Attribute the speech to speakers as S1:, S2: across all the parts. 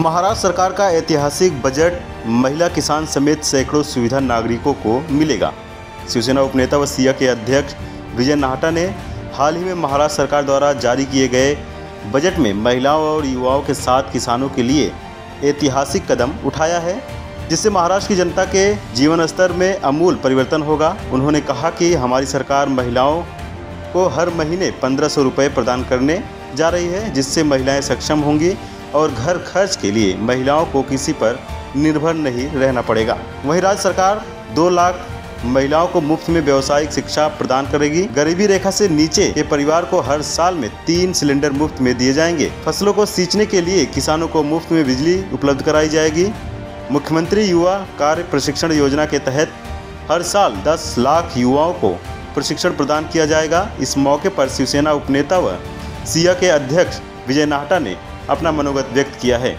S1: महाराष्ट्र सरकार का ऐतिहासिक बजट महिला किसान समेत सैकड़ों सुविधा नागरिकों को मिलेगा। शिवसेना उपनेता व सिया के अध्यक्ष विजय नाहटा ने हाल ही में महाराष्ट्र सरकार द्वारा जारी किए गए बजट में महिलाओं और युवाओं के साथ किसानों के लिए ऐतिहासिक कदम उठाया है, जिससे महाराष्ट्र की जनता के जीवन स्तर में आमूल परिवर्तन होगा। उन्होंने कहा कि हमारी सरकार महिलाओं को हर महीने 1500 रुपये प्रदान करने जा रही है, जिससे महिलाएं सक्षम होंगी और घर खर्च के लिए महिलाओं को किसी पर निर्भर नहीं रहना पड़ेगा। वहीं राज्य सरकार 2 लाख महिलाओं को मुफ्त में व्यावसायिक शिक्षा प्रदान करेगी। गरीबी रेखा से नीचे के परिवार को हर साल में 3 सिलेंडर मुफ्त में दिए जाएंगे। फसलों को सींचने के लिए किसानों को मुफ्त में बिजली उपलब्ध कराई जाएगी। मुख्यमंत्री युवा कार्य प्रशिक्षण योजना के तहत हर साल 10 लाख युवाओं को प्रशिक्षण प्रदान किया जाएगा। इस मौके पर शिवसेना उपनेता व सिया के अध्यक्ष विजय नाहटा ने अपना मनोगत व्यक्त किया है।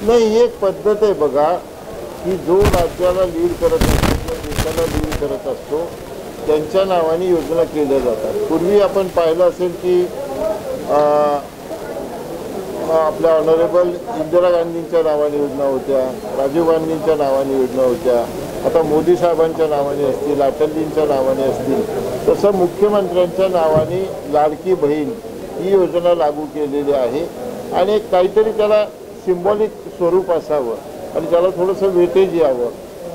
S2: नाही, एक पद्धत आहे बघा की जो राज्याला लीड करत असतो, देशाला लीड करत असतो, त्यांच्या नावाने योजना केल्या जातात। पूर्वी आपण पाहिलं असेल की आपल्या ऑनरेबल इंदिरा गांधींच्या नावाने योजना होत्या, राजीव गांधींच्या नावाने योजना होत्या, आता मोदी साहेबांच्या नावाने असतील, अटलजींच्या नावाने असतील, तसं मुख्यमंत्र्यांच्या नावाने लाडकी बहीण ही योजना लागू केलेली आहे आणि काहीतरी त्याला सिंबॉलिक स्वरूप असावं आणि त्याला थोडंसं वेटेज यावं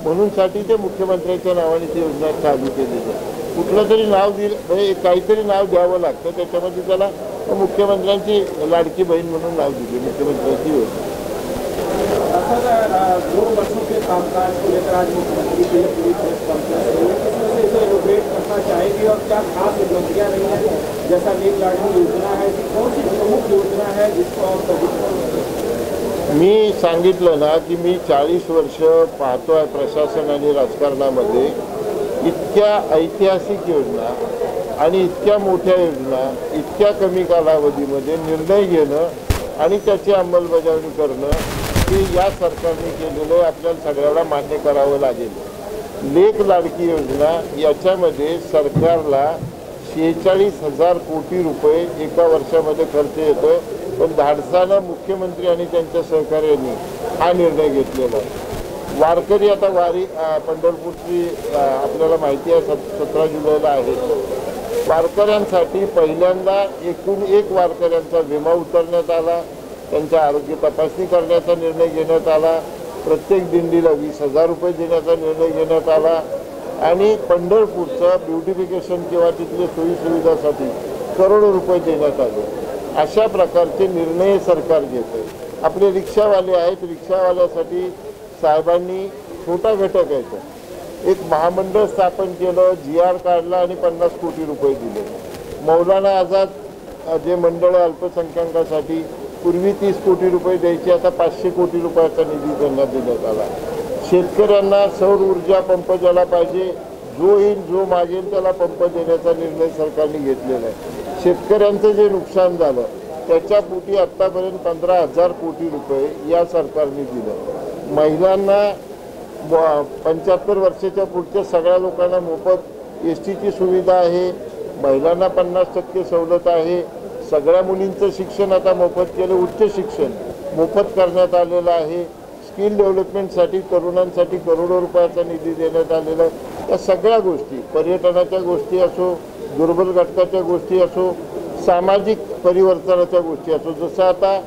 S2: म्हणून साठी ते मुख्यमंत्र्यांच्या नावाने ती योजना चालू केलेली आहे। कुठलं तरी नाव दिलं म्हणजे काहीतरी नाव द्यावं लागतं, त्याच्यामध्ये त्याला मुख्यमंत्र्यांची लाडकी बहीण म्हणून नाव दिली, मुख्यमंत्र्यांची योजना।
S3: 2 वर्षों के कामकाज को लेकर आज मुख्यमंत्री के लिए पूरी प्रेस कॉन्फ्रेंस हुई है, किस तरह से इनोवेट करना चाहेगी और क्या खास उपलब्धियां रही हैं, जैसा एक लाडली योजना है, कौन सी प्रमुख योजना है जिसको आप
S2: मी सांगितलं ना की मी 40 वर्ष पाहतोय प्रशासन आणि राजकारणामध्ये इतक्या ऐतिहासिक योजना आणि इतक्या मोठ्या योजना इतक्या कमी कालावधीमध्ये निर्णय घेणं आणि त्याची अंमलबजावणी करणं की या सरकारने केलेलं आपल्याला सगळ्याला मान्य करावं लागेल। लेख लाडकी योजना याच्यामध्ये सरकारला 46,000 कोटी रुपये एका वर्षामध्ये खर्च येतो, पण धाडसानं मुख्यमंत्री आणि त्यांच्या सहकार्यांनी हा निर्णय घेतलेला आहे। वारकरी आता वारी पंढरपूरची आपल्याला माहिती आहे 17 जुलैला आहे। वारकऱ्यांसाठी पहिल्यांदा एकूण 1 वारकऱ्यांचा विमा उतरण्यात आला, त्यांच्या आरोग्य तपासणी करण्याचा निर्णय घेण्यात आला, प्रत्येक दिंडीला 20,000 रुपये देण्याचा निर्णय घेण्यात आला आणि पंढरपूरचं ब्युटिफिकेशन किंवा तिथल्या सोयीसुविधासाठी करोडो रुपये देण्यात आले। अशा प्रकारचे निर्णय सरकार घेते। आपले रिक्षावाले आहेत, रिक्षावाल्यासाठी साहेबांनी छोटा घटक आहे तो एक महामंडळ स्थापन केलं, GR काढला आणि 50 कोटी रुपये दिले। मौलाना आझाद जे मंडळ अल्पसंख्याकांसाठी पूर्वी 30 कोटी रुपये द्यायचे, आता 500 कोटी रुपयाचा निधी त्यांना देण्यात आला। शेतकऱ्यांना सौर ऊर्जा पंप ज्याला पाहिजे, जो येईल जो मागेल त्याला पंप देण्याचा निर्णय सरकारने घेतलेला आहे। शेतकऱ्यांचं जे नुकसान झालं त्याच्या पोटी आत्तापर्यंत 15,000 कोटी रुपये या सरकारने दिलं। महिलांना 75 वर्षाच्या पुढच्या सगळ्या लोकांना मोफत STची सुविधा आहे, महिलांना 50% सवलत आहे, सगळ्या मुलींचं शिक्षण आता मोफत केलं, उच्च शिक्षण मोफत करण्यात आलेलं आहे। स्किल डेव्हलपमेंटसाठी तरुणांसाठी करोडो रुपयाचा निधी देण्यात आलेला आहे। या सगळ्या गोष्टी पर्यटनाच्या गोष्टी असो, दुर्बल घटकाच्या गोष्टी असो, सामाजिक परिवर्तनाच्या गोष्टी असो, जसं आता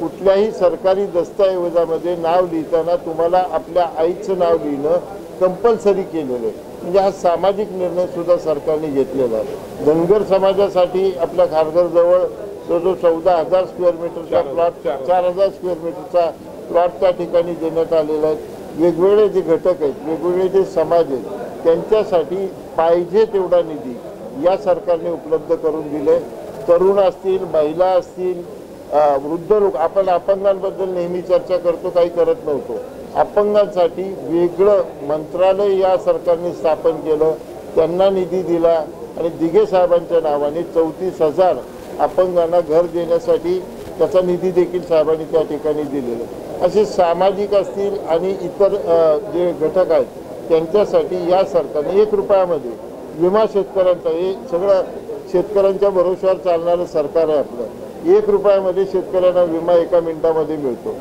S2: कुठल्याही सरकारी दस्तऐवजामध्ये नाव लिहिताना तुम्हाला आपल्या आईचं नाव लिहिणं कंपल्सरी केलेलं आहे, म्हणजे हा सामाजिक निर्णय सुद्धा सरकारने घेतलेला आहे। धनगर समाजासाठी आपल्या खारघरजवळ जो 14,000 स्क्वेअर मीटरचा प्लॉट 4,000 स्क्वेअर मीटरचा प्लॉट त्या ठिकाणी देण्यात आलेला आहे। वेगवेगळे जे घटक आहेत, वेगवेगळे जे समाज आहेत, त्यांच्यासाठी पाहिजे तेवढा निधी या सरकारने उपलब्ध करून दिले। तरुण असतील, महिला असतील, वृद्ध लोक, आपण अपंगांबद्दल नेहमी चर्चा करतो, काही करत नव्हतो। अपंगांसाठी वेगळं मंत्रालय या सरकारने स्थापन केलं, त्यांना निधी दिला आणि दिघे साहेबांच्या नावाने 34,000 अपंगांना घर देण्यासाठी त्याचा निधी देखील साहेबांनी त्या ठिकाणी दिलेला। असे सामाजिक असतील आणि इतर जे घटक आहेत त्यांच्यासाठी या सरकारने 1 रुपयामध्ये विमा शेतकऱ्यांचा, हे सगळं शेतकऱ्यांच्या भरोश्यावर चालणारं सरकार आहे आपलं। 1 रुपयामध्ये शेतकऱ्यांना विमा एका मिनिटामध्ये मिळतो।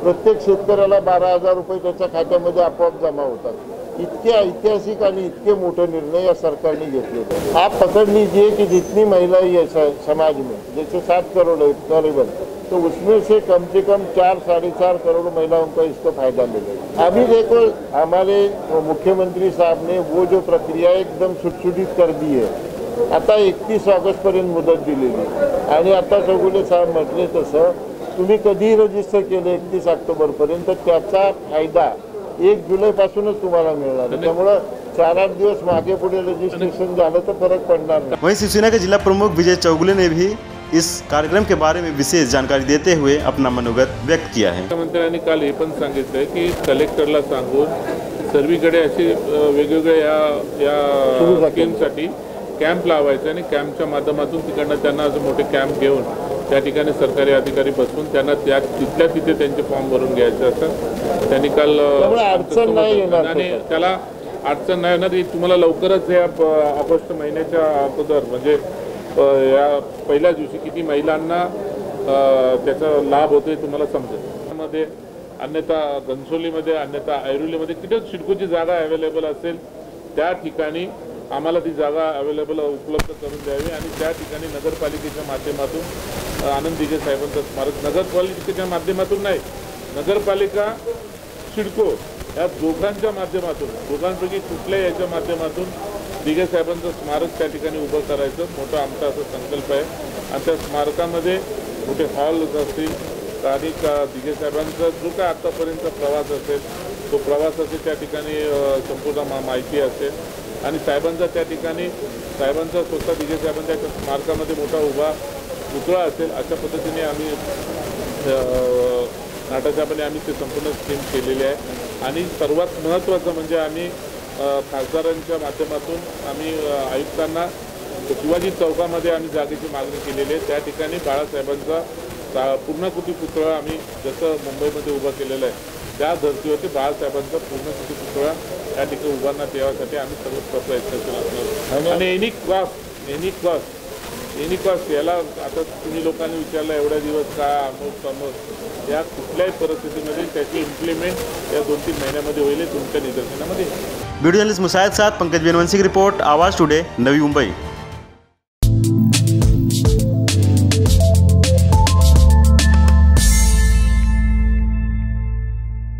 S2: प्रत्येक शेतकऱ्याला 12,000 रुपये त्याच्या खात्यामध्ये आपोआप जमा होतात। इतके ऐतिहासिक आणि इतके मोठे निर्णय या सरकारने घेतले। आप पकड़ लीजिए कि जितनी महिलाएं ये समाज में जैसे 7 करोड़ है करीबन, तो उसमें से कम 4 साढ़े 4 करोड़ महिलाओं को इसको फायदा मिलेगा। अभी देखो हमारे मुख्यमंत्री साहब ने वो जो प्रक्रिया एकदम सुटसुटीत कर दी है। आता 31 ऑगस्ट पर्यंत मुदत दिलेली आणि आता चौगुले साहेब म्हटले तसं तुम्ही कधी रजिस्टर केले 31 ऑक्टोबर पर्यंत त्याचा फायदा 1 जुलैपासूनच तुम्हाला मिळणार। त्यामुळे 4-8 दिवस मागे पुढे रजिस्ट्रेशन झालं तर फरक पडणार नाही।
S1: वहीं शिवसेना के जिला प्रमुख विजय चौगुले ने भी इस कार्यक्रम के बारे में विशेष जानकारी देते हुए अपना मनोगत व्यक्त किया है।
S4: मुख्यमंत्र्यांनी काल हे पण सांगितलं की कलेक्टरला सांगून सर्वीकडे असे वेगवेगळ्या या स्कीमसाठी कॅम्प लावायचे आणि कॅम्पच्या माध्यमातून तिकडनं त्यांना असं मोठे कॅम्प घेऊन त्या ठिकाणी सरकारी अधिकारी बसवून त्यांना तिथल्या तिथे त्यांचे फॉर्म भरून घ्यायचे असतात। त्यांनी काल आणि त्याला अडचण नाही येणार। तुम्हाला लवकरच या ऑगस्ट महिन्याच्या अगोदर म्हणजे या पहिल्या दिवशी किती महिलांना त्याचा लाभ होतोय तुम्हाला समजेल। मध्ये अन्यथा घनसोलीमध्ये अन्यथा ऐरोलीमध्ये किती सिडकोची जागा अवेलेबल असेल त्या ठिकाणी आम्हाला ती जागा अवेलेबल उपलब्ध करून द्यावी आणि त्या ठिकाणी नगरपालिकेच्या माध्यमातून आनंद दिघे साहेबांचं स्मारक नगरपालिकेच्या माध्यमातून नाही, नगरपालिका सिडको या दोघांच्या माध्यमातून दोघांपैकी कुठल्याही याच्या माध्यमातून दिघे साहेबांचं स्मारक त्या ठिकाणी उभं करायचं मोठा आमचा असा संकल्प आहे। आणि त्या स्मारकामध्ये मोठे हॉल्स असतील आणि दिघे साहेबांचा जो काय आत्तापर्यंत प्रवास असेल तो प्रवासाची त्या ठिकाणी संपूर्ण माहिती असेल आणि साहेबांचा त्या ठिकाणी साहेबांचा स्वतः दिघे साहेबांच्या स्मारकामध्ये मोठा उभा पुतळा असेल अशा पद्धतीने आम्ही नाटासाहेबांनी आम्ही ते संपूर्ण स्कीम केलेली आहे। आणि सर्वात महत्त्वाचं म्हणजे आम्ही खासदारांच्या माध्यमातून आम्ही आयुक्तांना शिवाजी चौकामध्ये आम्ही जागेची मागणी केलेली आहे। त्या ठिकाणी बाळासाहेबांचा पूर्णाकृती पुतळा आम्ही जसं मुंबईमध्ये उभा केलेला आहे त्या धर्तीवरती बाळासाहेबांचा पूर्णाकृती पुतळा त्या ठिकाणी उभारण्यात यासाठी आम्ही सर्व प्रयत्नशील असणार। आणि एनी कॉस्ट याला आता तुम्ही लोकांनी विचारलं एवढ्या दिवस का अमुक या कुठल्याही परिस्थितीमध्ये त्याची इम्प्लिमेंट या 2-3 महिन्यामध्ये होईल तुमच्या निदर्शनामध्ये।
S1: वीडियो जर्नलिस्ट मुसायद साथ पंकज बेनवंशी की रिपोर्ट, आवाज टुडे, नवी मुंबई।